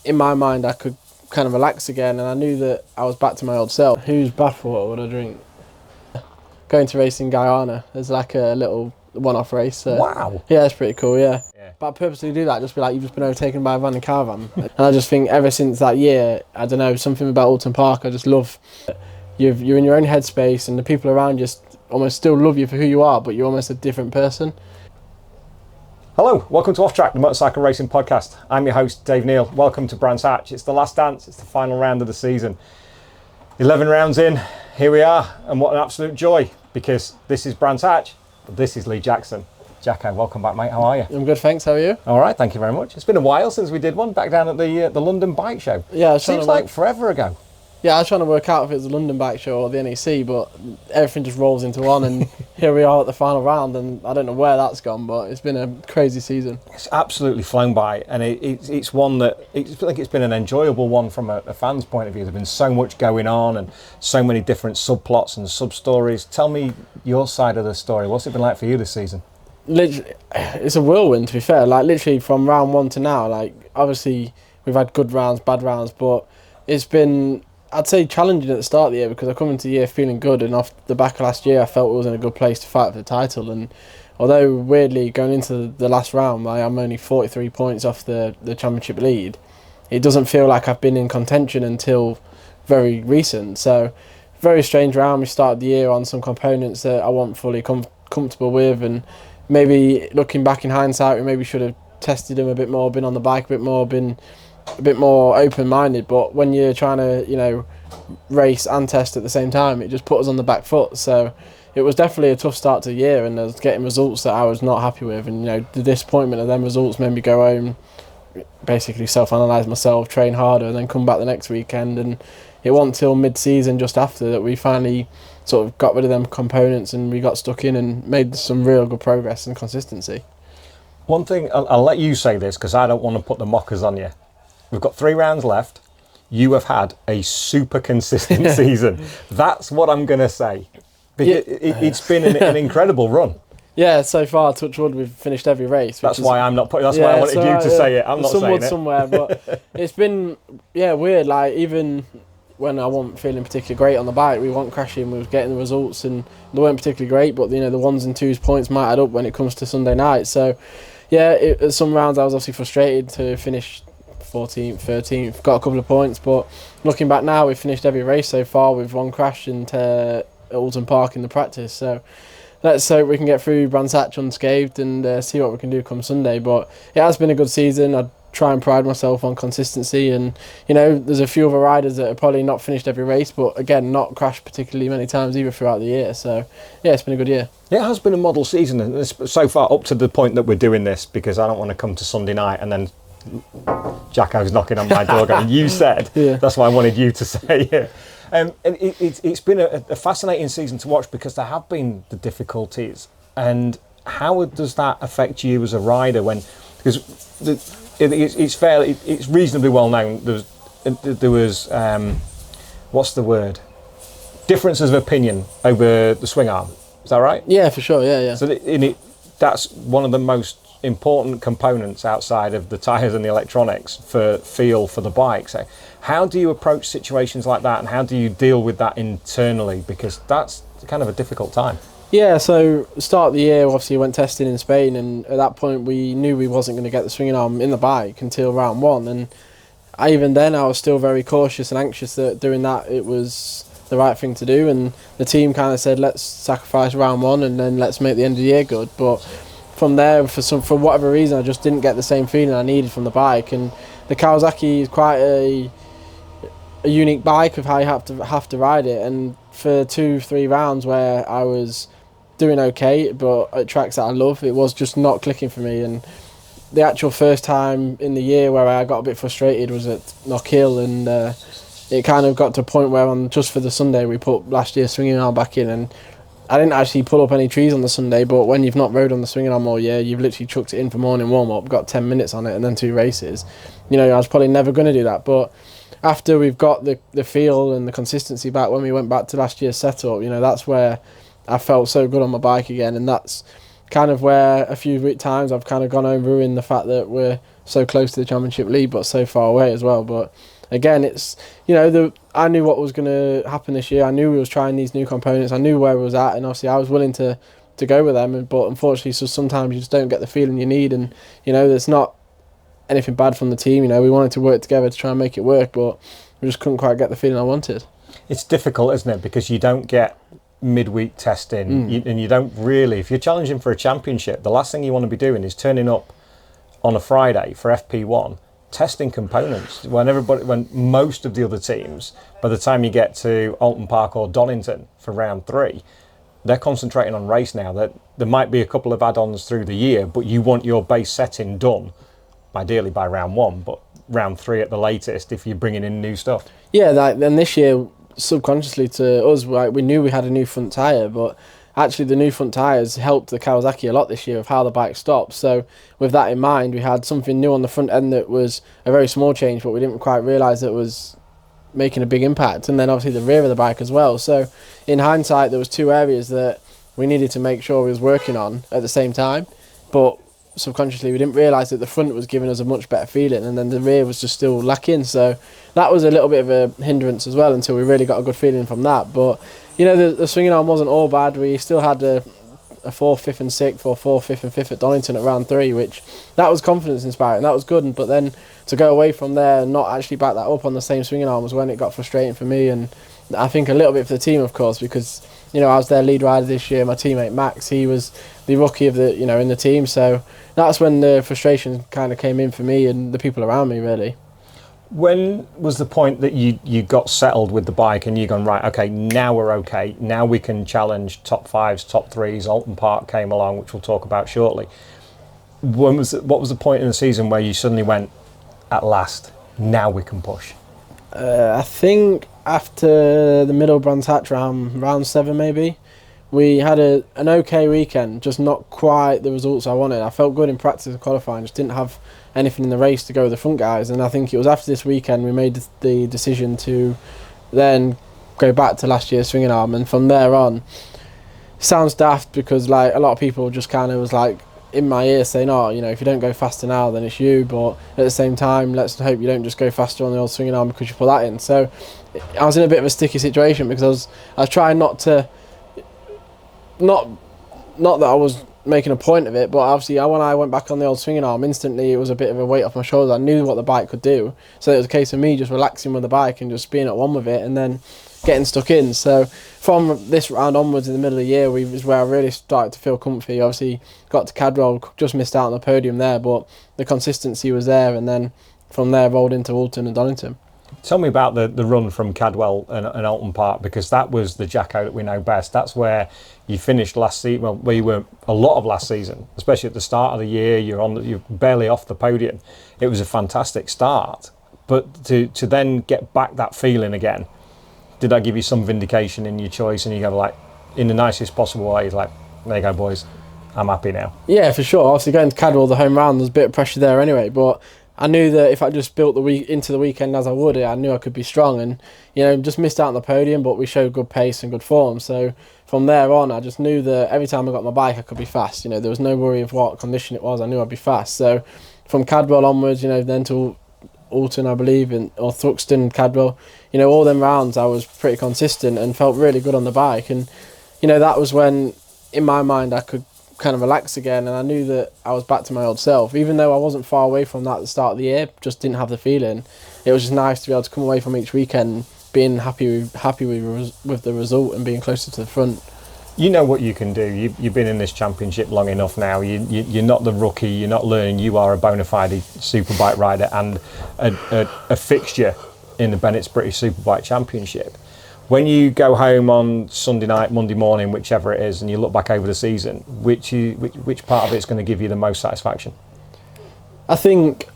in my mind I could kind of relax again, and I knew that I was back to my old self. Whose bathwater would I drink? Going to race in Guyana. There's like a little one-off race. So Wow. yeah, it's pretty cool, yeah. But I purposely do that, just be like, you've just been overtaken by a van and caravan. And I just think ever since that year, I don't know, something about Alton Park, I just love. You're in your own headspace, and the people around you almost still love you for who you are, but you're almost a different person. Hello, welcome to Off Track, the motorcycle racing podcast. I'm your host, Dave Neal. Welcome to Brands Hatch. It's the last dance, it's the final round of the season. 11 rounds in, here we are, and what an absolute joy, because this is Brands Hatch, but this is Lee Jackson. Jacko, welcome back, mate. How are you? I'm good, thanks. How are you? All right, thank you very much. It's been a while since we did one back down at the London Bike Show. Yeah, seems like forever ago. Yeah, I was trying to work out if it was the London Bike Show or the NEC, but everything just rolls into one, and here we are at the final round, and I don't know where that's gone, but it's been a crazy season. It's absolutely flown by, and it's one that I think it's been an enjoyable one from a fan's point of view. There's been so much going on and so many different subplots and sub-stories. Tell me your side of the story. What's it been like for you this season? Literally, it's a whirlwind, to be fair. Like, literally from round one to now, like, obviously we've had good rounds, bad rounds, but it's been, I'd say, challenging at the start of the year, because I come into the year feeling good, and off the back of last year I felt we was in a good place to fight for the title. And although weirdly going into the last round I'm only 43 points off the championship lead, it doesn't feel like I've been in contention until very recent. So very strange round. We started the year on some components that I wasn't fully comfortable with, and maybe looking back in hindsight we maybe should have tested them a bit more, been on the bike a bit more, been a bit more open-minded. But when you're trying to, you know, race and test at the same time, it just put us on the back foot. So it was definitely a tough start to the year, and I was getting results that I was not happy with, and, you know, the disappointment of them results made me go home, basically self-analyse myself, train harder, and then come back the next weekend. And it wasn't until mid-season, just after, that we finally sort of got rid of them components and we got stuck in and made some real good progress and consistency. One thing, I'll let you say this because I don't want to put the mockers on you. We've got 3 rounds left. You have had a super consistent season. That's what I'm going to say. Because it's been an incredible run. Yeah, so far, touch wood, we've finished every race. That's why I'm not putting. That's why I wanted you to say it. I'm not saying it. Somewhere, but it's been weird. Like, even when I wasn't feeling particularly great on the bike, we weren't crashing. We was getting the results, and they weren't particularly great. But, you know, the 1s and 2s points might add up when it comes to Sunday night. So yeah, at some rounds I was obviously frustrated to finish 14th, 13th. Got a couple of points, but looking back now, we've finished every race so far with 1 crash at Alton Park in the practice. So let's hope we can get through Brands Hatch unscathed and see what we can do come Sunday. But it has been a good season. I try and pride myself on consistency, and, you know, there's a few other riders that have probably not finished every race, but again, not crashed particularly many times either throughout the year. So yeah, it's been a good year. Yeah, it has been a model season, and so far up to the point that we're doing this, because I don't want to come to Sunday night and then Jacko's knocking on my door going, you said. Yeah. That's why I wanted you to say it. And it's been a fascinating season to watch, because there have been the difficulties. And how does that affect you as a rider? Because it's reasonably well known. There was what's the word? Differences of opinion over the swing arm. Is that right? Yeah, for sure. Yeah. So that's one of the most important components outside of the tyres and the electronics for feel for the bike. So how do you approach situations like that, and how do you deal with that internally? Because that's kind of a difficult time. Yeah, so start of the year, obviously went testing in Spain, and at that point we knew we wasn't going to get the swinging arm in the bike until round 1, and even then I was still very cautious and anxious that doing that it was the right thing to do, and the team kind of said, let's sacrifice round 1 and then let's make the end of the year good. But from there, for whatever reason, I just didn't get the same feeling I needed from the bike. And the Kawasaki is quite a unique bike of how you have to ride it, and for 2-3 rounds where I was doing okay, but at tracks that I love, it was just not clicking for me. And the actual first time in the year where I got a bit frustrated was at Knockhill, and it kind of got to a point where on just for the Sunday we put last year's swinging arm back in, and I didn't actually pull up any trees on the Sunday, but when you've not rode on the swinging arm all year, you've literally chucked it in for morning warm-up, got 10 minutes on it and then 2 races. You know, I was probably never going to do that, but after we've got the feel and the consistency back, when we went back to last year's setup, you know, that's where I felt so good on my bike again, and that's kind of where a few times I've kind of gone home ruined the fact that we're so close to the Championship league but so far away as well. But again, it's, I knew what was going to happen this year. I knew we was trying these new components. I knew where we was at, and obviously I was willing to go with them. But unfortunately, so sometimes you just don't get the feeling you need, and there's not anything bad from the team. We wanted to work together to try and make it work, but we just couldn't quite get the feeling I wanted. It's difficult, isn't it? Because you don't get midweek testing, and you don't really. If you're challenging for a championship, the last thing you want to be doing is turning up on a Friday for FP1, testing components when most of the other teams, by the time you get to Alton Park or Donington for round 3, they're concentrating on race now. That there might be a couple of add-ons through the year, but you want your base setting done ideally by round 1, but round 3 at the latest if you're bringing in new stuff. Yeah, then this year, subconsciously to us, we knew we had a new front tyre, but actually the new front tyres helped the Kawasaki a lot this year of how the bike stops. So with that in mind, we had something new on the front end that was a very small change, but we didn't quite realise it was making a big impact. And then obviously the rear of the bike as well. So in hindsight, there was 2 areas that we needed to make sure we was working on at the same time, but subconsciously we didn't realise that the front was giving us a much better feeling, and then the rear was just still lacking. So that was a little bit of a hindrance as well until we really got a good feeling from that. But the swinging arm wasn't all bad. We still had a 4th, 5th and 6th, or 4th, 5th and 5th at Donington at round 3, which that was confidence inspiring. That was good. But then to go away from there and not actually back that up on the same swinging arm was when it got frustrating for me, and I think a little bit for the team, of course, because I was their lead rider this year. My teammate Max, he was the rookie of the in the team, so that's when the frustration kind of came in for me and the people around me, really. When was the point that you got settled with the bike and you gone, right, okay, now we're okay, now we can challenge top 5s, top 3s? Alton Park came along, which we'll talk about shortly. What was the point in the season where you suddenly went, at last, now we can push? I think after the middle Brands Hatch round 7 maybe, we had an okay weekend, just not quite the results I wanted. I felt good in practice and qualifying, just didn't have anything in the race to go with the front guys, and I think it was after this weekend we made the decision to then go back to last year's swinging arm, and from there on, sounds daft because like a lot of people just kind of was like in my ear saying, oh, if you don't go faster now then it's you, but at the same time let's hope you don't just go faster on the old swinging arm because you put that in. So I was in a bit of a sticky situation because I was trying not to not that I was making a point of it, but obviously when I went back on the old swinging arm, instantly it was a bit of a weight off my shoulders. I knew what the bike could do, so it was a case of me just relaxing with the bike and just being at one with it and then getting stuck in. So from this round onwards in the middle of the year was where I really started to feel comfy. Obviously got to Cadwell, just missed out on the podium there, but the consistency was there, and then from there rolled into Alton and Donington. Tell me about the run from Cadwell and Alton Park, because that was the Jacko that we know best. That's where you finished last season, well, where you were a lot of last season, especially at the start of the year. You're barely off the podium. It was a fantastic start, but to then get back that feeling again, did that give you some vindication in your choice? And you go like, in the nicest possible way, like, there you go, boys, I'm happy now. Yeah, for sure. Obviously going to Cadwell, the home round, there's a bit of pressure there anyway, but I knew that if I just built the week into the weekend as I would, I knew I could be strong, and just missed out on the podium, but we showed good pace and good form. So from there on, I just knew that every time I got my bike, I could be fast. There was no worry of what condition it was. I knew I'd be fast. So from Cadwell onwards, then to Alton, I believe, or Thruxton, Cadwell, all them rounds, I was pretty consistent and felt really good on the bike. And that was when, in my mind, I could kind of relax again, and I knew that I was back to my old self. Even though I wasn't far away from that at the start of the year, just didn't have the feeling. It was just nice to be able to come away from each weekend being happy with the result and being closer to the front. You know what you can do. You've been in this championship long enough now. You're not the rookie. You're not learning. You are a bona fide superbike rider and a fixture in the Bennett's British Superbike Championship. When you go home on Sunday night, Monday morning, whichever it is, and you look back over the season, which part of it is going to give you the most satisfaction? I think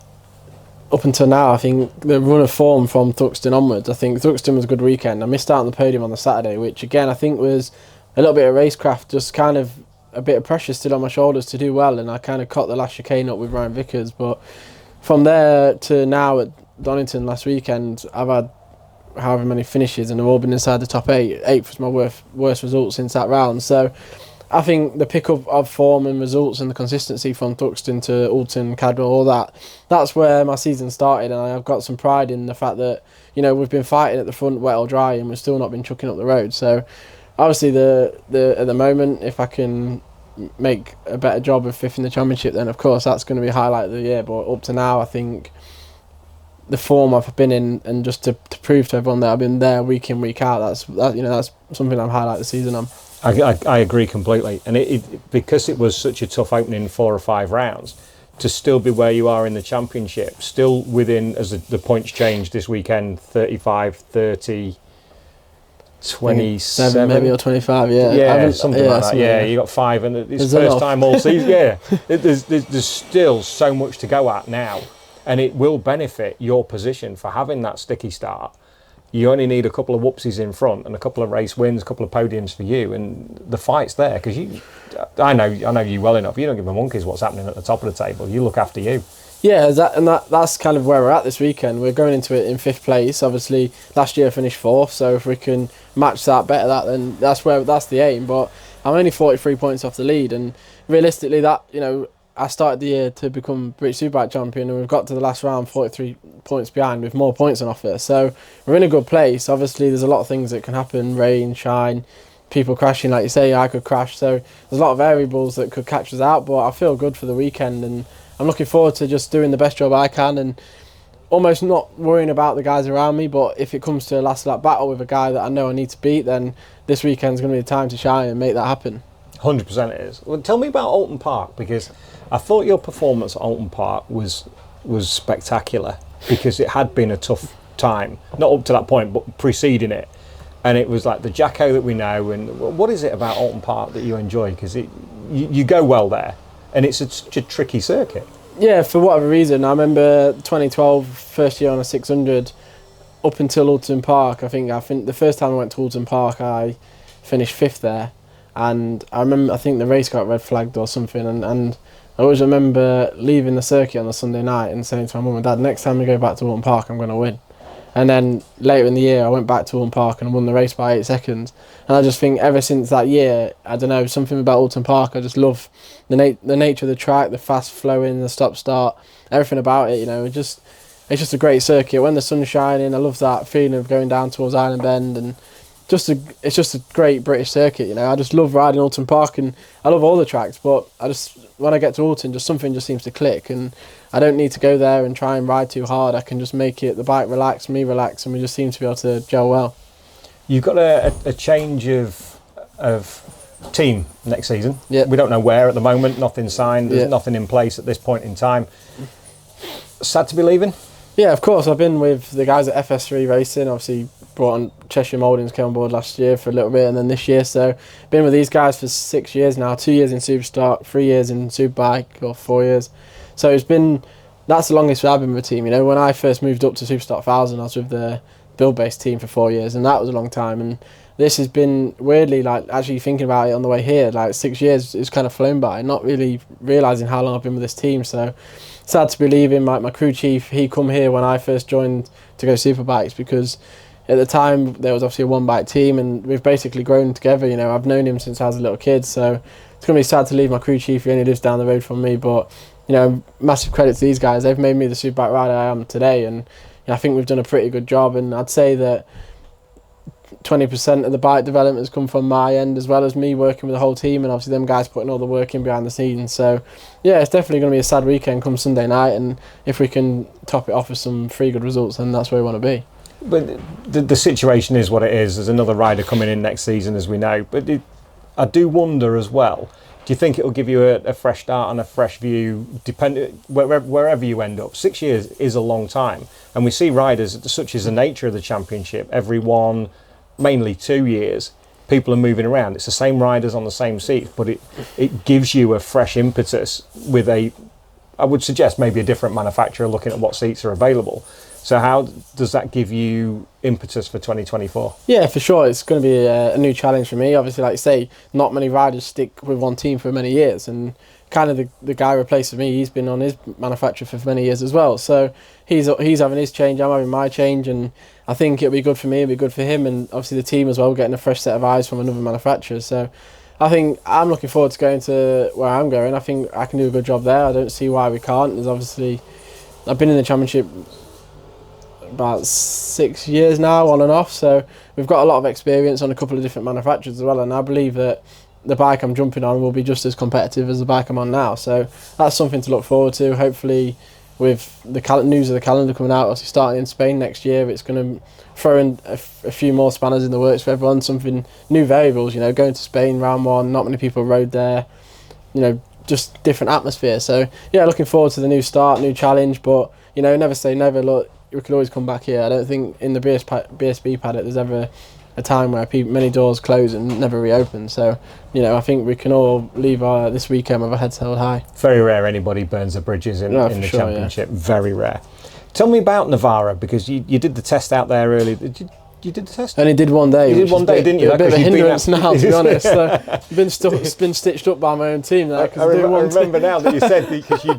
up until now, I think the run of form from Thruxton onwards. I think Thruxton was a good weekend. I missed out on the podium on the Saturday, which again I think was a little bit of racecraft, just kind of a bit of pressure still on my shoulders to do well, and I kind of caught the last chicane up with Ryan Vickers. But from there to now at Donington last weekend, I've had however many finishes and they've all been inside the top 8. 8th was my worst result since that round. So I think the pickup of form and results and the consistency from Thruxton to Alton, Cadwell, all that's where my season started, and I've got some pride in the fact that, you know, we've been fighting at the front, wet or dry, and we've still not been chucking up the road. So obviously at the moment, if I can make a better job of fifth in the championship, then of course that's going to be a highlight of the year. But up to now, I think the form I've been in, and just to prove to everyone that I've been there week in, week out, that's something I'm highlighting the season on. I agree completely, and because it was such a tough opening 4 or 5 rounds, to still be where you are in the championship, still within, as the points changed this weekend, 35, 30, 27 maybe, or 25, something like that. Yeah, you got 5, and it's the first time all season. Yeah, there's still so much to go at now, and it will benefit your position for having that sticky start. You only need a couple of whoopsies in front and a couple of race wins, a couple of podiums for you, and the fight's there, because I know you well enough. You don't give a monkeys what's happening at the top of the table. You look after you. Yeah, that's kind of where we're at this weekend. We're going into it in 5th place. Obviously, last year I finished 4th, so if we can match that, better that, then that's the aim. But I'm only 43 points off the lead, and realistically, that, you know, I started the year to become British Superbike champion, and we've got to the last round 43 points behind with more points on offer. So we're in a good place. Obviously, there's a lot of things that can happen: rain, shine, people crashing, like you say. I could crash. So there's a lot of variables that could catch us out. But I feel good for the weekend, and I'm looking forward to just doing the best job I can, and almost not worrying about the guys around me. But if it comes to a last lap battle with a guy that I know I need to beat, then this weekend's going to be the time to shine and make that happen. 100% it is. Well, tell me about Alton Park, because I thought your performance at Alton Park was spectacular, because it had been a tough time, not up to that point, but preceding it. And it was like the Jacko that we know. And what is it about Alton Park that you enjoy? Because you go well there, and it's such a tricky circuit. Yeah, for whatever reason. I remember 2012, first year on a 600, up until Alton Park. I think the first time I went to Alton Park, I finished 5th there. And I think the race got red flagged or something, and I always remember leaving the circuit on a Sunday night and saying to my mum and dad, next time we go back to Alton Park, I'm going to win. And then later in the year, I went back to Alton Park and won the race by 8 seconds. And I just think ever since that year, I don't know, something about Alton Park, I just love the nature of the track, the fast flowing, the stop-start, everything about it, you know. It's just a great circuit. When the sun's shining, I love that feeling of going down towards Island Bend, and it's just a great British circuit, you know. I just love riding Alton Park, and I love all the tracks, but when I get to Alton, something just seems to click, and I don't need to go there and try and ride too hard. I can just make it, the bike relax, me relax, and we just seem to be able to gel well. You've got a change of team next season. Yeah. We don't know where at the moment, nothing signed, there's nothing in place at this point in time. Sad to be leaving? Yeah, of course. I've been with the guys at FS-3 Racing, obviously brought on Cheshire Mouldings, came on board last year for a little bit, and then this year. So been with these guys for 6 years now, 2 years in Superstock, 3 years in Superbike, or 4 years. So that's the longest I've been with a team. You know, when I first moved up to Superstock 1000, I was with the build-based team for 4 years, and that was a long time. And this has been, weirdly, like, actually thinking about it on the way here, like 6 years it's kind of flown by, not really realising how long I've been with this team. So sad to be leaving. My crew chief, he come here when I first joined to go Superbikes, because at the time there was obviously a one-bike team, and we've basically grown together. You know, I've known him since I was a little kid, so it's going to be sad to leave my crew chief. He only lives down the road from me, but, you know, massive credit to these guys. They've made me the Superbike rider I am today, and, you know, I think we've done a pretty good job. And I'd say that 20% of the bike development has come from my end, as well as me working with the whole team, and obviously them guys putting all the work in behind the scenes. So yeah, it's definitely going to be a sad weekend come Sunday night, and if we can top it off with some 3 good results, then that's where we want to be. But the situation is what it is. There's another rider coming in next season, as we know. But I do wonder as well, do you think it will give you a fresh start and a fresh view, wherever you end up? 6 years is a long time. And we see riders, such as the nature of the championship, every 1, mainly 2 years, people are moving around. It's the same riders on the same seats, but it gives you a fresh impetus with I would suggest maybe a different manufacturer looking at what seats are available. So how does that give you impetus for 2024? Yeah, for sure. It's going to be a new challenge for me. Obviously, like you say, not many riders stick with one team for many years, and kind of the guy replacing me, he's been on his manufacturer for many years as well. So he's having his change, I'm having my change, and I think it'll be good for me, it'll be good for him, and obviously the team as well, getting a fresh set of eyes from another manufacturer. So I think I'm looking forward to going to where I'm going. I think I can do a good job there. I don't see why we can't. There's obviously, I've been in the championship about 6 years now, on and off, so we've got a lot of experience on a couple of different manufacturers as well, and I believe that the bike I'm jumping on will be just as competitive as the bike I'm on now, so that's something to look forward to. Hopefully with the news of the calendar coming out, obviously starting in Spain next year, it's going to throw in a few more spanners in the works for everyone, something, new variables, going to Spain round one, not many people rode there, just different atmosphere. So yeah, looking forward to the new start, new challenge, but never say never. Look, we could always come back here. I don't think in the BSB paddock there's ever a time where many doors close and never reopen. So I think we can all leave this weekend with our heads held high. Very rare anybody burns the bridges in the championship. Yeah. Very rare. Tell me about Nara, because you did the test out there early. You did the test? Only did one day. You did one day, didn't you? A bit of a hindrance now, to be honest. I've been stitched up by my own team there. I remember now that you said, because had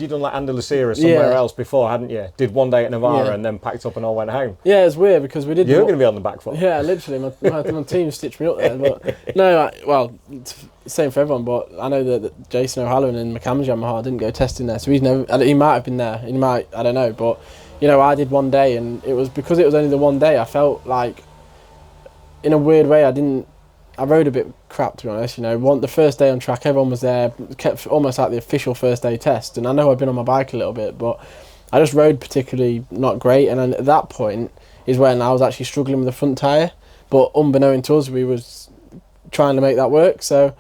you done like Andalusia or somewhere else before, hadn't you? Did one day at Navarra and then packed up and all went home. Yeah, it's weird because we did. You were going to be on the back foot. Yeah, literally. My team stitched me up there. But no, same for everyone. But I know that Jason O'Halloran and McCam's Yamaha didn't go testing there, so he might have been there. He might, I don't know, but. I did one day, and it was because it was only the one day. I felt like, in a weird way, I rode a bit crap, to be honest. The first day on track, everyone was there, kept almost like the official first day test. And I know I've been on my bike a little bit, but I just rode particularly not great. And then at that point is when I was actually struggling with the front tyre. But unbeknown to us, we was trying to make that work. So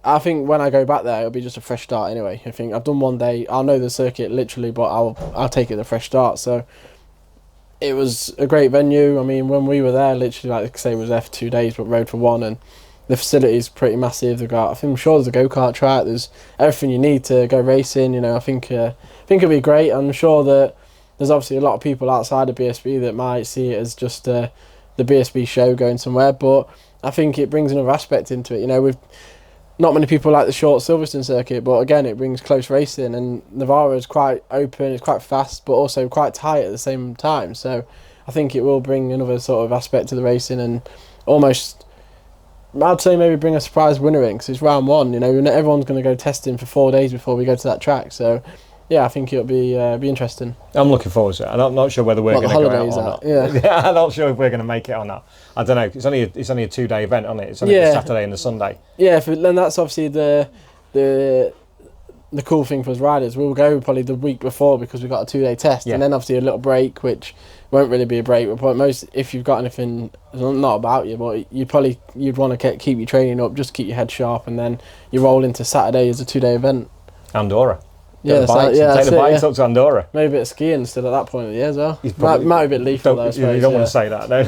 I think when I go back there, it'll be just a fresh start anyway. I think I've done one day. I'll know the circuit literally, but I'll take it as a fresh start. So it was a great venue. I mean, when we were there, literally, like I say, we was there for 2 days, but rode for one. And the facility's pretty massive. I'm sure there's a go-kart track. There's everything you need to go racing. I think it'll be great. I'm sure that there's obviously a lot of people outside of BSB that might see it as just the BSB show going somewhere. But I think it brings another aspect into it. With not many people like the short Silverstone circuit, but again, it brings close racing, and Navarra is quite open, it's quite fast, but also quite tight at the same time. So I think it will bring another sort of aspect to the racing, and almost, I'd say maybe bring a surprise winner in, because it's round one. Everyone's going to go testing for 4 days before we go to that track. So yeah, I think it'll be interesting. I'm looking forward to it. I'm not sure whether we're going to go out or not. Yeah. I'm not sure if we're going to make it or not. I don't know. It's only a 2-day event, isn't it? It's only the Saturday and the Sunday. Yeah, and that's obviously the cool thing for us riders. We'll go probably the week before because we've got a 2-day test, and then obviously a little break, which won't really be a break. But most, if you've got anything not about you, but you'd want to keep your training up, just keep your head sharp, and then you roll into Saturday as a 2-day event. Andorra. Take the bikes up to Andorra. Maybe a bit of skiing still at that point of the year as well. Might be a bit lethal though, I suppose. You don't want to say that. No,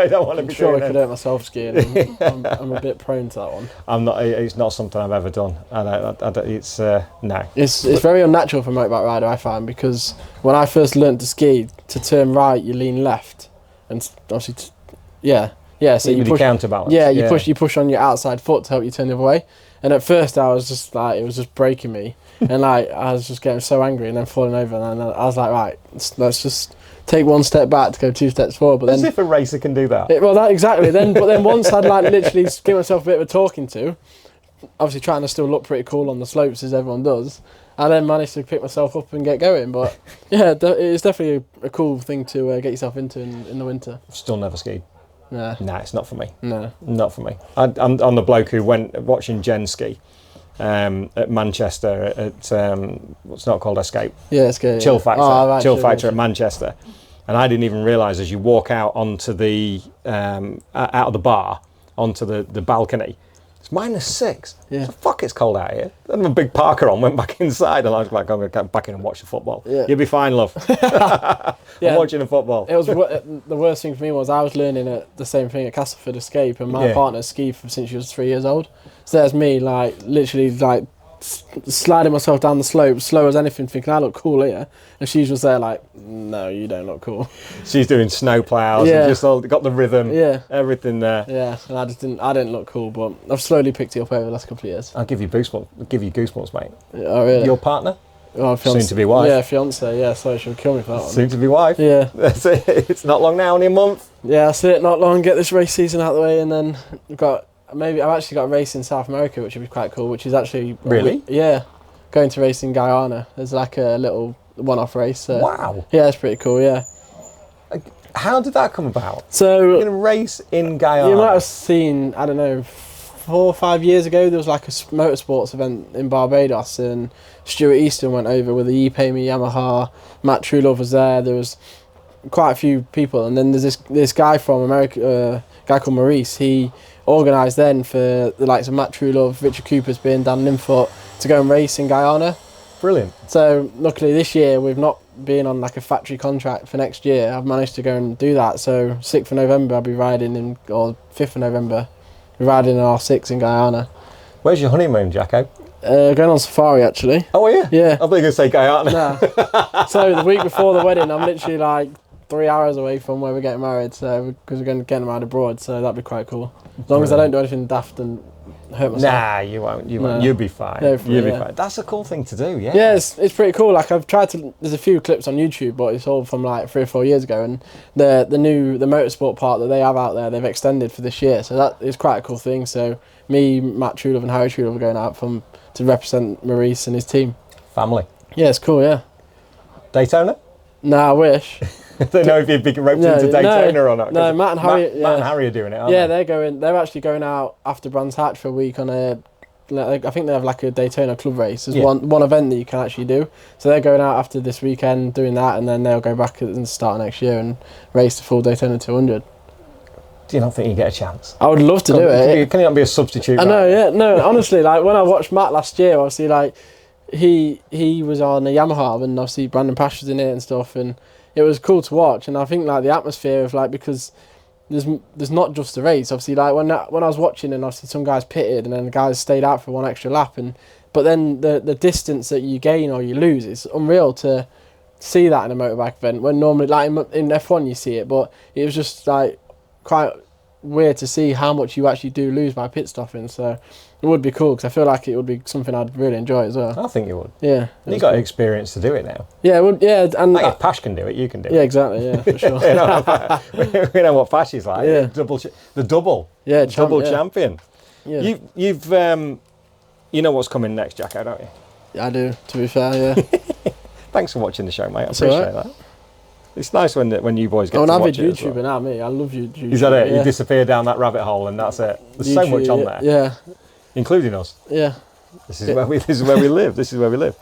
I don't want to be sure I could hurt myself skiing. I'm a bit prone to that one. I'm not. It's not something I've ever done. It's no. It's very unnatural for a motorbike rider, I find, because when I first learnt to ski, to turn right you lean left, and obviously, So you push counterbalance. Yeah, you push on your outside foot to help you turn the other way. And at first I was just like, it was just breaking me. And I was just getting so angry and then falling over. And then I was like, right, let's just take one step back to go 2 steps forward. But as if a racer can do that. Exactly. But then once I'd literally give myself a bit of a talking to, obviously trying to still look pretty cool on the slopes as everyone does, I then managed to pick myself up and get going. But yeah, it's definitely a cool thing to get yourself into in the winter. Still never skied. No. Nah, it's not for me. No. Not for me. I'm the bloke who went watching Jen ski at Manchester at what's not called Escape. Yeah, Escape. Chill Factor. Right, Chill Factor at Manchester. And I didn't even realise as you walk out onto the out of the bar onto the balcony, it's -6. Yeah. So fuck, it's cold out here. I had a big parker on, went back inside, and I was like, I'm going to get back in and watch the football. Yeah. You'll be fine, love. I'm watching the football. It was the worst thing for me was I was learning at the same thing at Castleford Escape, and my partner skied since she was 3 years old. So there's me, literally sliding myself down the slope, slow as anything, thinking I look cool here, and she's just there like, no, you don't look cool. She's doing snow plows and just got the rhythm, everything there. Yeah, and I didn't look cool, but I've slowly picked it up over the last couple of years. I'll give you goosebumps, mate. Oh really? Your partner? Oh, soon to be wife. Yeah, fiance. Yeah, sorry, she'll kill me for that one. Soon to be wife. Yeah, that's it. It's not long now, only a month. Yeah, that's it. Not long. Get this race season out of the way, and then we've got maybe I've actually got a race in South America, which would be quite cool. Which is actually Really? yeah, going to race in Guyana. There's like a little one-off race. So, Wow. yeah, it's pretty cool. Yeah. How did that come about? So You're going to race in Guyana? you might have seen, I don't know, 4 or 5 years ago, there was like a motorsports event in Barbados, and Stuart Easton went over with the E-Pay-Me Yamaha. Matt Truelove was there. There was quite a few people, and then there's this guy from America, a guy called Maurice. He organised then for the likes of Matt Truelove, Richard Cooper's been, Dan Linfoot, to go and race in Guyana. Brilliant. So luckily this year, we've not been on like a factory contract for next year. I've managed to go and do that. So 6th of November I'll be riding in, or 5th of November, riding in R6 in Guyana. Where's your honeymoon, Jacko? Going on safari actually. Oh, are you? Yeah. I thought you were going to say Guyana. Nah. So the week before the wedding, I'm literally like 3 hours away from where we're getting married. So because we're going to get married abroad, so that'd be quite cool. As long as I don't do anything daft and hurt myself. Nah, you won't. You won't. You'll be fine. Hopefully, You'll be yeah. fine. That's a cool thing to do. Yeah. Yeah, it's pretty cool. Like I've tried to. There's a few clips on YouTube, but it's all from like 3 or 4 years ago. And the motorsport part that they have out there, they've extended for this year. So that is quite a cool thing. So me, Matt Truelove, and Harry Truelove are going out to represent Maurice and his team. Family. Yeah, it's cool. Yeah. Daytona? Nah, I wish. I don't know if you'd be roped into Daytona or not. No, Matt and Harry. Matt and Harry are doing it, aren't yeah, they? they're actually going out after Brands Hatch for a week on a. I think they have like a Daytona club race. There's one event that you can actually do. So they're going out after this weekend doing that, and then they'll go back and start next year and race the full Daytona 200. Do you not think you get a chance? I would love to do it. Can you not be a substitute? I know, yeah. No, honestly, like when I watched Matt last year, obviously, like he was on a Yamaha, and obviously Brandon Pash was in it and stuff, and it was cool to watch. And I think like the atmosphere of like, because there's not just a race, obviously, like when I was watching, and obviously some guys pitted and then the guys stayed out for one extra lap, but then the distance that you gain or you lose, it's unreal to see that in a motorbike event, when normally like in F1 you see it, but it was just like quite weird to see how much you actually do lose by pit stopping. So it would be cool, because I feel like it would be something I'd really enjoy as well. I think you would. Yeah. You got experience to do it now. Yeah, it would, yeah, and like if Pash can do it, you can do it. Yeah, exactly. Yeah, for sure. we know what Pash is like. Yeah. The double. Yeah, champion. Yeah. You've you know what's coming next, Jacko, don't you? Yeah, I do. To be fair, yeah. Thanks for watching the show, mate. I That's appreciate that. It's nice when you boys get to watch it. I'm an avid YouTuber YouTuber now, me. I love YouTube. Is that it? Yeah. You disappear down that rabbit hole and that's it. There's so much on there. Yeah. Including us. Yeah. This is where we live. This is where we live.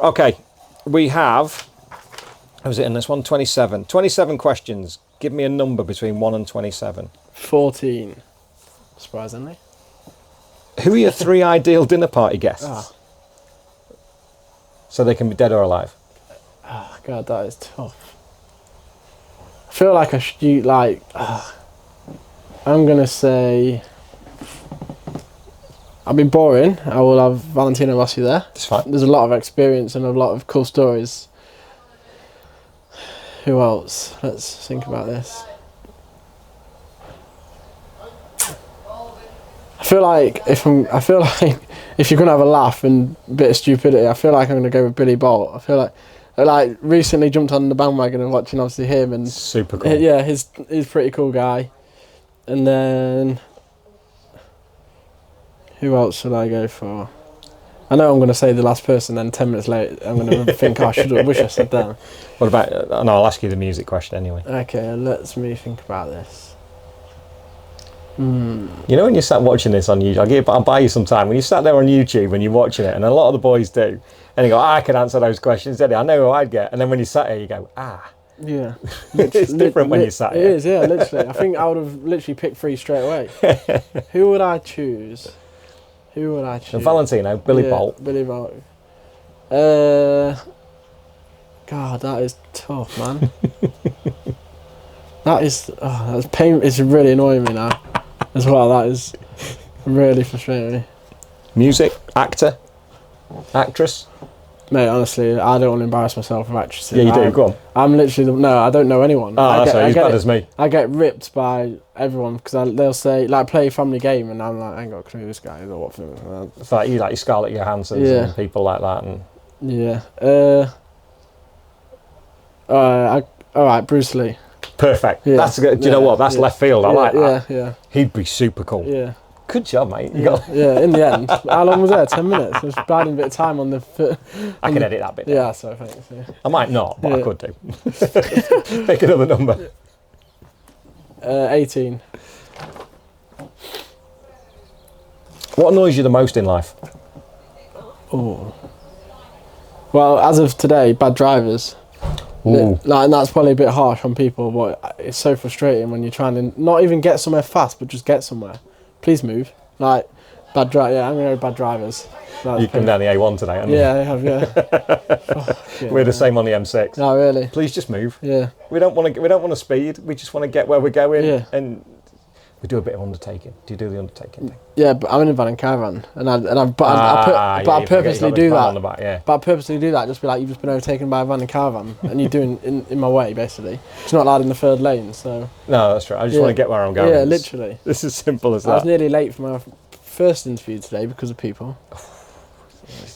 Okay. We have, how was it in this one? 27. 27 questions. Give me a number between 1 and 27. 14. Surprisingly. Who are your 3 ideal dinner party guests? Ah. So they can be dead or alive. Oh, God, that is tough. I feel like I should, like, I'm going to say, I'll be boring. I will have Valentino Rossi there. That's fine. There's a lot of experience and a lot of cool stories. Who else? Let's think about this. I feel like if you're gonna have a laugh and a bit of stupidity, I feel like I'm gonna go with Billy Bolt. I feel like recently jumped on the bandwagon of watching obviously him, and super cool. Yeah, he's a pretty cool guy. And then who else should I go for? I know I'm gonna say the last person, then 10 minutes later I'm gonna think, oh, I wish I said that. What about? No, I'll ask you the music question anyway. Okay, let me think about this. You know when you sat watching this on YouTube, I'll buy you some time. When you sat there on YouTube and you're watching it, and a lot of the boys do, and you go, I can answer those questions, Eddie. I know who I'd get. And then when you sat here, you go, Yeah. It's different when you sat here. It is, yeah, literally. I think I would have literally picked 3 straight away. Who would I choose? Valentino, Billy Bolt. Billy Bolt. God, that is tough, man. that's pain. It's really annoying me now. As well, that is really frustrating me. Music, actor, actress. Mate, honestly, I don't want to embarrass myself with actresses. Yeah, you do. Go on. I'm literally I don't know anyone. Oh, that's as bad as me. I get ripped by everyone because they'll say like play a family game, and I'm like, I ain't got a clue who this guy is or what film. It's like you like your Scarlett Johansson and people like that, and yeah. All right, Bruce Lee. Perfect. Yeah. That's good. Do you know what? That's left field. I like that. Yeah. He'd be super cool. Yeah. Good job, mate. Yeah, in the end. How long was there? 10 minutes? I was biding a bit of time on the... I can edit that bit down. Yeah, so thanks. Yeah. I might not, but I could do. Pick another number. 18. What annoys you the most in life? Oh. Well, as of today, bad drivers. Ooh. And that's probably a bit harsh on people, but it's so frustrating when you're trying to not even get somewhere fast, but just get somewhere. Please move. Like, I'm going to go bad drivers. You come down the A1 today, haven't you? Yeah, I have, yeah. We're the same on the M6. No, really? Please just move. Yeah. We don't want to speed. We just want to get where we're going. Yeah. And we do a bit of undertaking. Do you do the undertaking thing? Yeah, but I'm in a van and caravan, I purposely do that. On the back, yeah. But I purposely do that, just be like, you've just been overtaken by a van and caravan, and you're doing in my way, basically. It's not allowed in the third lane, so. No, that's right. I just want to get where I'm going. Yeah, literally. It's as simple as that. I was nearly late for my first interview today because of people.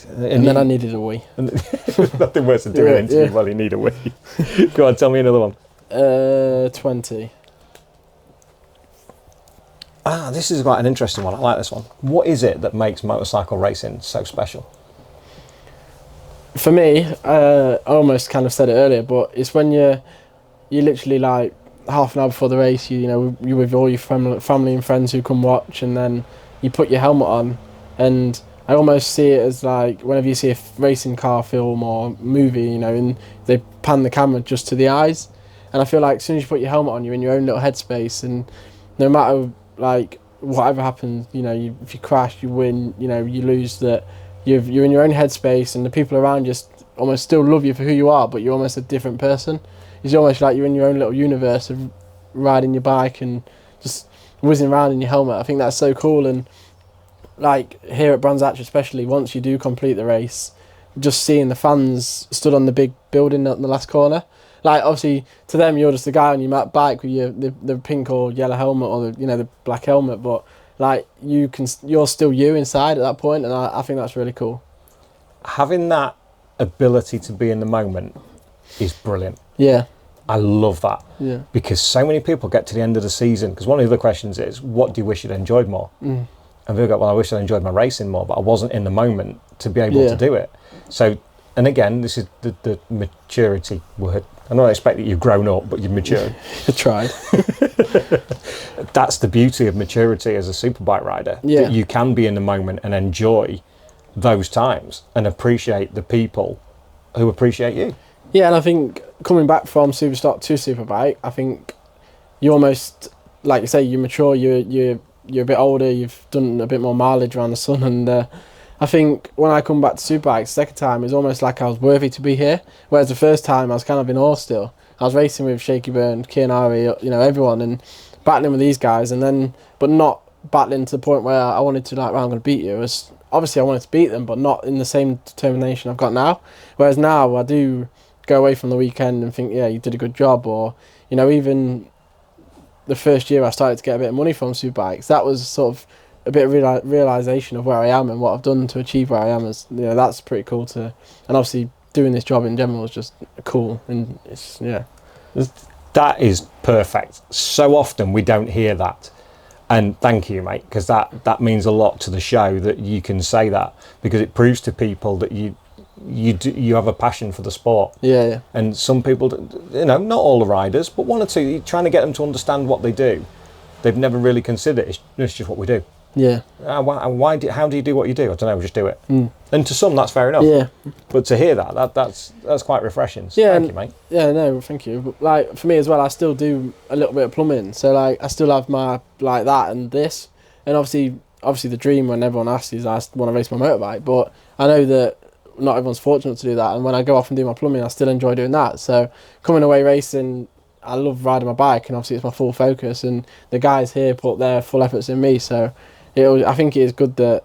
And then I needed a wee. Nothing worse than doing an interview while you need a wee. Go on, tell me another one. 20. This is quite an interesting one. I like this one. What is it that makes motorcycle racing so special? For me, I almost kind of said it earlier, but it's when you literally like half an hour before the race, you're with all your family and friends who come watch, and then you put your helmet on, and I almost see it as like whenever you see a racing car film or movie, and they pan the camera just to the eyes, and I feel like as soon as you put your helmet on, you're in your own little headspace, and no matter like whatever happens, if you crash, you win, you lose, that you're in your own headspace, and the people around you almost still love you for who you are, but you're almost a different person. It's almost like you're in your own little universe of riding your bike and just whizzing around in your helmet. I think that's so cool, and like here at Brands Hatch especially, once you do complete the race, just seeing the fans stood on the big building at the last corner. Like, obviously, to them, you're just the guy on your bike with the pink or yellow helmet or the black helmet, but like you're still you inside at that point, and I think that's really cool. Having that ability to be in the moment is brilliant. Yeah. I love that. Yeah. Because so many people get to the end of the season, because one of the other questions is, what do you wish you'd enjoyed more? And people go, well, I wish I'd enjoyed my racing more, but I wasn't in the moment to be able to do it. So, and again, this is the maturity word. I don't expect that you've grown up, but you've matured. I tried. That's the beauty of maturity as a superbike rider. Yeah. That you can be in the moment and enjoy those times and appreciate the people who appreciate you. Yeah, and I think coming back from Superstock to Superbike, I think you almost, like you say, you mature, you're a bit older, you've done a bit more mileage around the sun, and I think when I come back to Superbike the second time, it's almost like I was worthy to be here, whereas the first time I was kind of in awe still. I was racing with Shaky Byrne, Kian Ari, everyone, and battling with these guys, and then, but not battling to the point where I wanted to, like, well, I'm going to beat you. Obviously I wanted to beat them, but not in the same determination I've got now. Whereas now I do go away from the weekend and think, yeah, you did a good job, or, even the first year I started to get a bit of money from Superbikes, that was sort of a bit of realisation of where I am and what I've done to achieve where I am. That's pretty cool and obviously doing this job in general is just cool, and it's, yeah. That is perfect. So often we don't hear that, and thank you, mate, because that means a lot to the show that you can say that, because it proves to people that you have a passion for the sport. Yeah. And some people, not all the riders, but one or two, you're trying to get them to understand what they do. They've never really considered it. It's just what we do. Yeah. How do you do what you do? I don't know. We just do it. And to some, that's fair enough. Yeah. But to hear that's quite refreshing. So yeah. Thank you, mate. Yeah. No, thank you. But, like, for me as well, I still do a little bit of plumbing. So like, I still have my like that and this, and obviously the dream when everyone asks is I want to race my motorbike. But I know that not everyone's fortunate to do that. And when I go off and do my plumbing, I still enjoy doing that. So coming away racing, I love riding my bike, and obviously it's my full focus. And the guys here put their full efforts in me. So I think it is good that,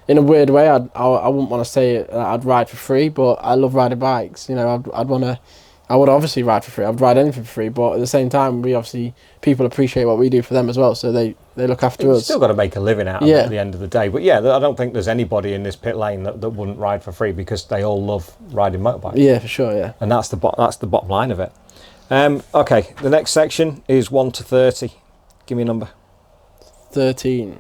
in a weird way, I wouldn't want to say I'd ride for free, but I love riding bikes. I would obviously ride for free. I'd ride anything for free, but at the same time, people appreciate what we do for them as well, so they look after us. You've still got to make a living out of it at the end of the day. But yeah, I don't think there's anybody in this pit lane that wouldn't ride for free, because they all love riding motorbikes. Yeah, for sure, yeah. And that's the bottom line of it. Okay, the next section is 1 to 30. Give me a number. 13.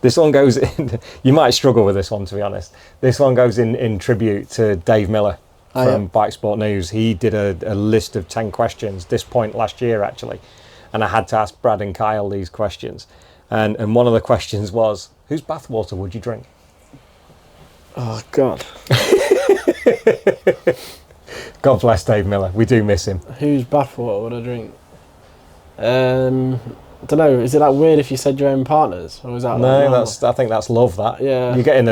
This one goes in, you might struggle with this one, to be honest. This one goes in tribute to Dave Miller from Bike Sport News. He did a list of 10 questions this point last year, actually. And I had to ask Brad and Kyle these questions. And one of the questions was, whose bathwater would you drink? Oh, God. God bless Dave Miller. We do miss him. Whose bathwater would I drink? I don't know. Is it like weird if you said your own partners, or is that? No, like I think that's love. That yeah. You're getting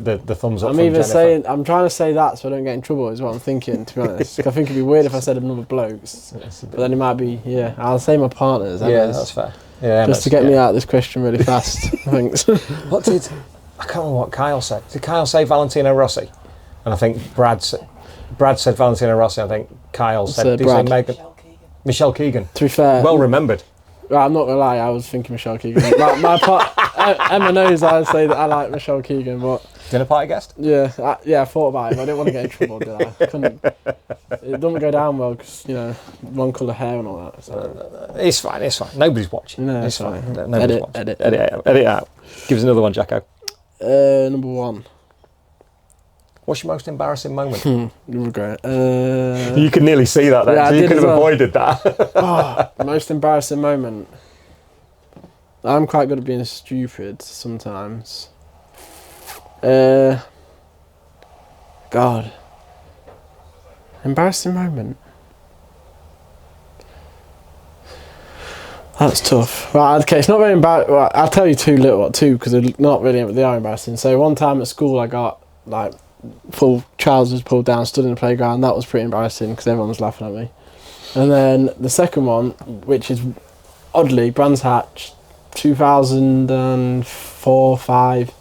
the thumbs up. I'm either saying I'm trying to say that so I don't get in trouble. Is what I'm thinking. To be honest, I think it'd be weird if I said another bloke's, but then it might be. Yeah, I'll say my partners. Yeah, that's fair. Yeah, just to get me out of this question really fast. Thanks. I can't remember what Kyle said. Did Kyle say Valentino Rossi? And I think Brad said Valentino Rossi. I think Kyle said. Did he say Megan? Michelle Keegan. To be fair, well remembered. Right, I'm not gonna lie, I was thinking Michelle Keegan. my part, Emma knows I say that I like Michelle Keegan, but dinner party guest. Yeah, I thought about it, but I didn't want to get in trouble, did I? It doesn't go down well because one colour hair and all that. So. It's fine. Nobody's watching. No, it's fine. Nobody's watching. Edit it out. Give us another one, Jacko. Number 1. What's your most embarrassing moment? Regret. You could nearly see that then, yeah, so you could have avoided that. Most embarrassing moment. I'm quite good at being stupid sometimes. God. Embarrassing moment. That's tough. Right, okay, it's not very embarrassing. Right, I'll tell you two because they're not really, they are embarrassing. So one time at school I got like full trousers pulled down, stood in the playground. That was pretty embarrassing because everyone was laughing at me. And then the second one, which is oddly Brands Hatch, 2004-5,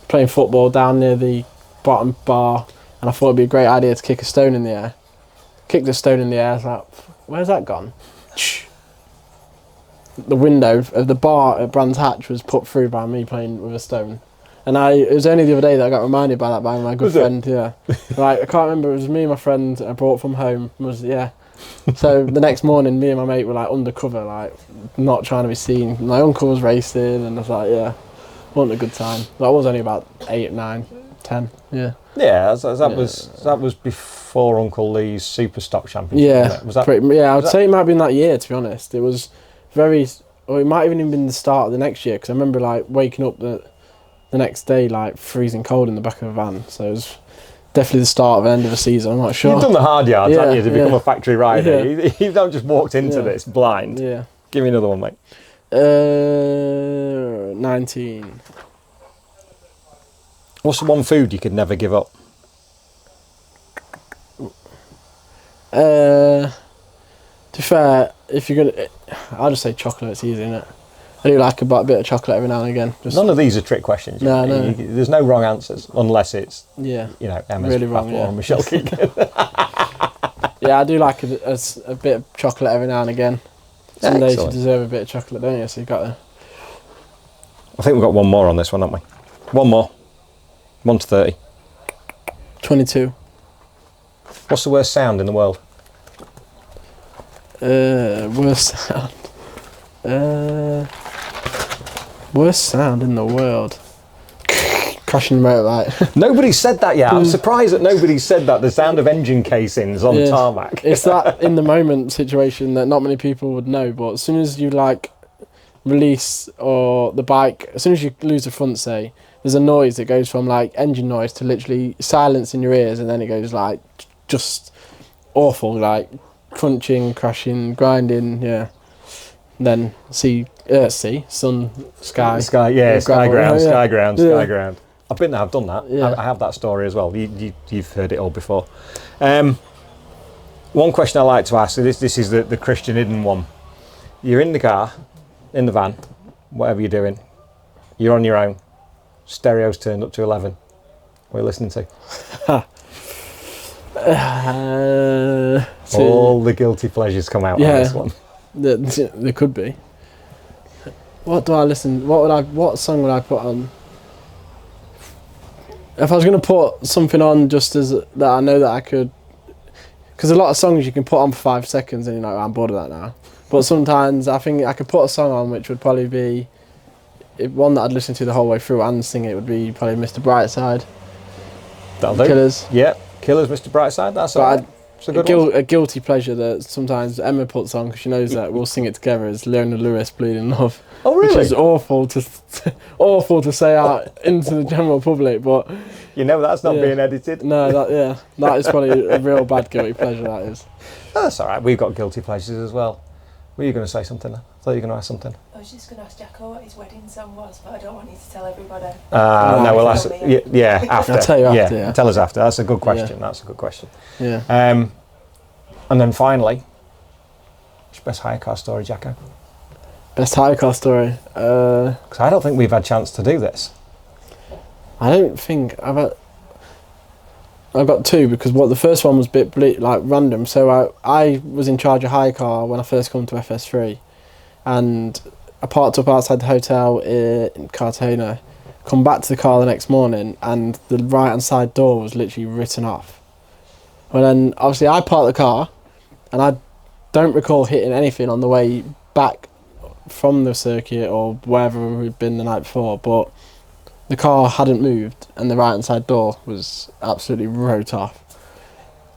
playing football down near the bottom bar, and I thought it'd be a great idea to kick a stone in the air. Kicked a stone in the air. I was like, "Where's that gone?" The window of the bar at Brands Hatch was put through by me playing with a stone. And it was only the other day that I got reminded by that by my good friend. Yeah, like I can't remember. It was me and my friend I brought from home. So the next morning, me and my mate were like undercover, like not trying to be seen. My uncle was racing, and I was like, yeah, wasn't a good time. But I was only about 8, 9, 10. Yeah. Yeah, that was before Uncle Lee's Super Stock Championship. Yeah, was that? I would say it might have been that year. To be honest, it was or it might even have been the start of the next year because I remember like waking up the next day like freezing cold in the back of a van. So it was definitely the start of the end of the season. I'm not sure. You've done the hard yards, haven't you, to become a factory rider? Yeah. You've not just walked into this blind. Yeah. Give me another one, mate. 19. What's the one food you could never give up? To be fair, if you're gonna, I'll just say chocolate. It's easy, isn't it? I do like a bit of chocolate every now and again. None of these are trick questions. No. There's no wrong answers unless it's Emma's really wrong, or Michelle Keegan. Yeah, I do like a bit of chocolate every now and again. Some days you deserve a bit of chocolate, don't you? So you got to. I think we've got one more on this one, haven't we? One more. 1 to 30. 22. What's the worst sound in the world? Worst sound. Worst sound in the world. Crashing motorbike. Nobody said that yet. I'm surprised that nobody said that. The sound of engine casings on tarmac. It's that in the moment situation that not many people would know, but as soon as you like release or the bike, as soon as you lose the front, say, there's a noise that goes from like engine noise to literally silence in your ears, and then it goes like just awful, like crunching, crashing, grinding, yeah. Then sun, sky. Sky ground. I've been there, I've done that. Yeah. I have that story as well. You've heard it all before. One question I like to ask, this is the Christian hidden one. You're in the car, in the van, whatever you're doing. You're on your own. Stereo's turned up to 11. What are you listening to? All the guilty pleasures come out on this one. There could be. What do I listen? What song would I put on? If I was going to put something on just as that I know that I could, because a lot of songs you can put on for 5 seconds and you're like, I'm bored of that now. But sometimes I think I could put a song on which would probably be one that I'd listen to the whole way through and sing it would be probably Mr. Brightside. That'll do. Killers. Yeah, Killers, Mr. Brightside. That's all right. It's a good one. A guilty pleasure that sometimes Emma puts on because she knows that we'll sing it together is Leona Lewis, Bleeding Love. Oh, really? Which is awful to say out into the general public, but that's not being edited. No, that is probably a real bad guilty pleasure. That is. That's all right. We've got guilty pleasures as well. Were you going to say something? I thought you were going to ask something. I was just going to ask Jacko what his wedding song was, but I don't want you to tell everybody. No, well, that's after. I'll tell you after. Yeah. Tell us after. That's a good question. That's a good question. Yeah. And then finally, what's your best hire car story, Jacko? Best hire car story. Because I don't think we've had a chance to do this. I don't think I've got two because the first one was a bit random. So I was in charge of hire car when I first come to FS3, and I parked up outside the hotel in Cartagena, come back to the car the next morning, and the right hand side door was literally written off. Well, then obviously I parked the car, and I don't recall hitting anything on the way back from the circuit or wherever we'd been the night before, but the car hadn't moved and the right hand side door was absolutely wrote off.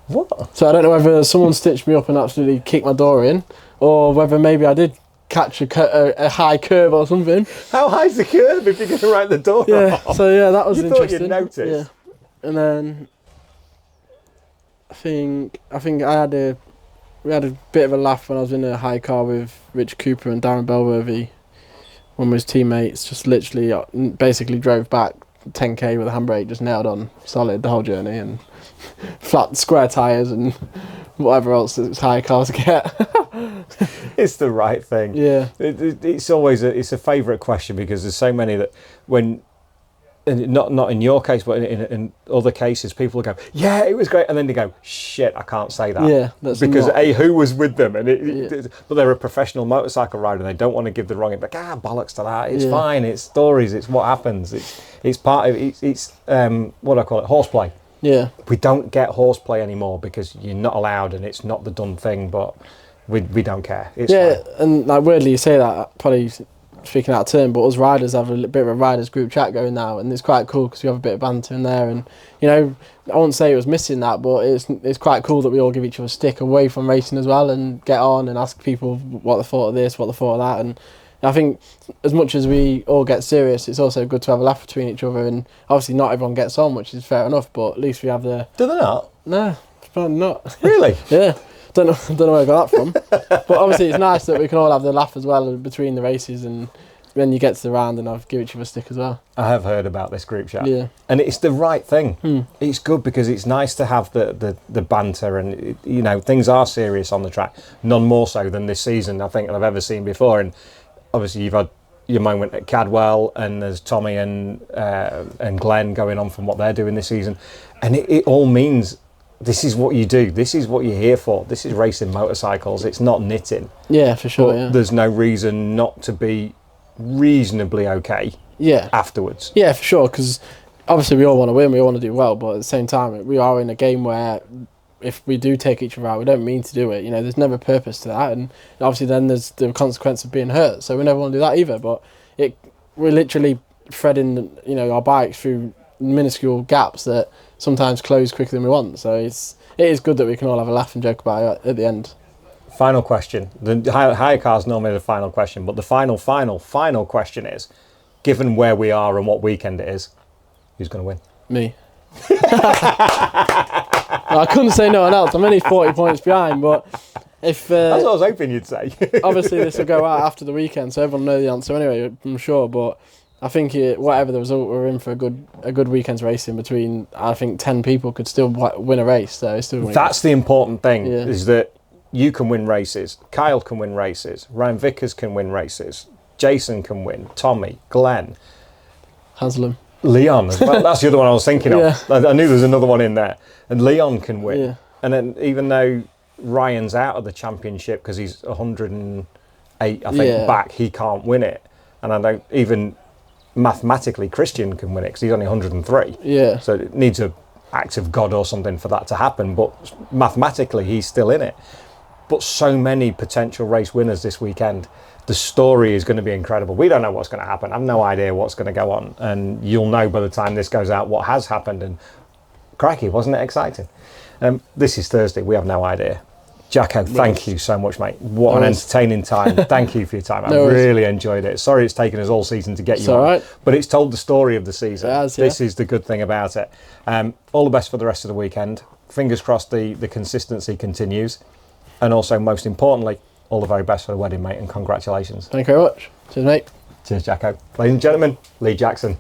What? So I don't know whether someone stitched me up and absolutely kicked my door in, or whether maybe I did catch a high curve or something. How high's the curve if you're going to write the door off? So that was interesting. You thought you'd notice? Yeah. And then I think we had a bit of a laugh when I was in a high car with Rich Cooper and Darren Belworthy. One of his teammates just literally basically drove back 10k with a handbrake just nailed on solid the whole journey, and flat square tyres and whatever else that high cars get. It's the right thing. Yeah. It's always it's a favourite question because there's so many that when, and not in your case, but in other cases, people go, yeah, it was great, and then they go, shit, I can't say that. Yeah, that's because not... who was with them, and but they're a professional motorcycle rider, and they don't want to give the wrong. But bollocks to that. It's fine. It's stories. It's what happens. It's part of it's what do I call it, horseplay. Yeah. We don't get horseplay anymore because you're not allowed, and it's not the done thing. But we don't care. It's fine. And like weirdly you say that, probably speaking out of turn, but us riders have a bit of a riders group chat going now, and it's quite cool because we have a bit of banter in there, and I wouldn't say it was missing that, but it's quite cool that we all give each other a stick away from racing as well and get on and ask people what they thought of this, what they thought of that. And I think as much as we all get serious, it's also good to have a laugh between each other, and obviously not everyone gets on, which is fair enough, but at least we have the... Do they not? No, probably not. Really? Yeah. Don't know where I got that from. But obviously it's nice that we can all have the laugh as well between the races, and when you get to the round and I've give each other a stick as well. I have heard about this group chat. Yeah. And it's the right thing. It's good because it's nice to have the banter, and things are serious on the track. None more so than this season, I think, I've ever seen before. And obviously you've had your moment at Cadwell, and there's Tommy and Glenn going on from what they're doing this season. And it all means this is what you do. This is what you're here for. This is racing motorcycles. It's not knitting. Yeah, for sure. Yeah. There's no reason not to be reasonably okay. Yeah. Afterwards. Yeah, for sure. Because obviously we all want to win. We all want to do well. But at the same time, we are in a game where if we do take each other out, we don't mean to do it. There's never purpose to that. And obviously then there's the consequence of being hurt. So we never want to do that either. But we're literally threading, our bikes through minuscule gaps that sometimes close quicker than we want. So it is good that we can all have a laugh and joke about it at the end. Final question. The hire car is normally the final question, but the final question is, given where we are and what weekend it is, who's going to win? Me. I couldn't say no one else. I'm only 40 points behind, but if... That's what I was hoping you'd say. Obviously this will go out after the weekend, so everyone will know the answer anyway, I'm sure, but I think whatever the result, we're in for a good weekend's racing between, I think 10 people could still win a race. So it's still that's the important thing, is that you can win races, Kyle can win races, Ryan Vickers can win races, Jason can win, Tommy, Glenn. Haslam. Leon as well. That's the other one I was thinking of. I knew there was another one in there. And Leon can win. Yeah. And then even though Ryan's out of the championship because he's 108, I think, back, he can't win it. And I don't even... mathematically Christian can win it because he's only 103. Yeah. So it needs a act of God or something for that to happen, but mathematically he's still in it. But so many potential race winners this weekend. The story is going to be incredible. We don't know what's going to happen. I have no idea what's going to go on, and you'll know by the time this goes out what has happened. And crikey, wasn't it exciting? This is Thursday. We have no idea. Jacko, thank you so much, mate. What an entertaining time. Thank you for your time. I really enjoyed it. Sorry it's taken us all season to get you on, right. but it's told the story of the season. This is the good thing about it. All the best for the rest of the weekend. Fingers crossed the consistency continues. And also, most importantly, all the very best for the wedding, mate, and congratulations. Thank you very much. Cheers, mate. Cheers, Jacko. Ladies and gentlemen, Lee Jackson.